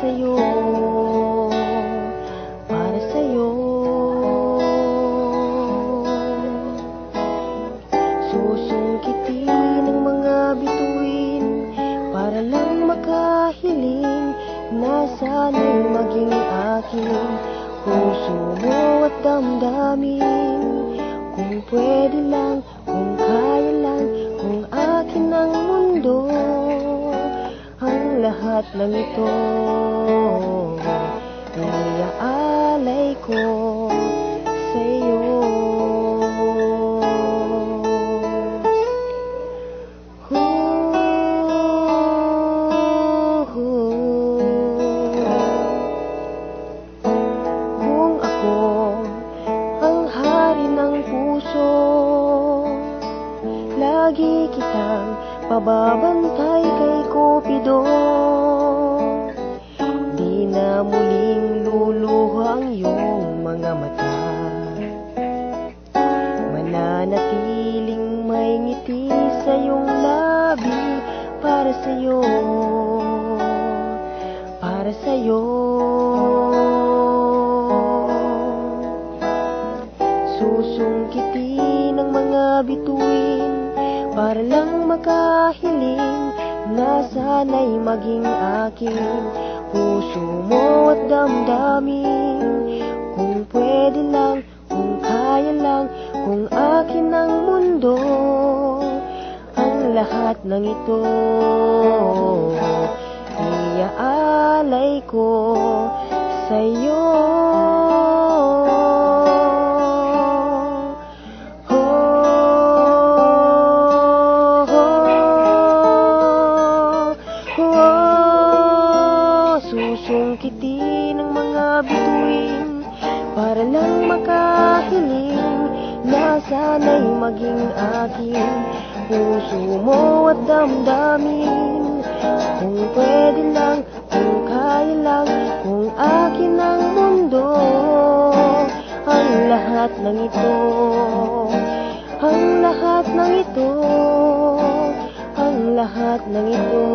sa'yo, para sa'yo. Susungkitin ang mga bituin para lang makahiling na sana'y maging akin puso mo at damdamin. Kung pwede lang, kung kaya lang, kung akin ang mundo, ang lahat ng ito iaalay ko sa'yo. Kung ako ang hari ng puso, lagi kitang pababantay kay Cupido. Di na muling luluha ang iyong mga mata, mananatiling may ngiti sa iyong labi, para sa'yo, para sa'yo. Susungkitin ang mga bituin para lang makahiling na sana'y maging akin puso mo at damdamin. Kung pwede lang, kung kaya lang, kung akin ang mundo, ang lahat ng ito iaalay ko sa'yo. Susungkitin ang mga bituin para lang makahiling na sana'y maging akin puso mo at damdamin. Kung pwede lang, kung kaya lang, kung akin ang mundo, ang lahat ng ito, ang lahat ng ito, ang lahat ng ito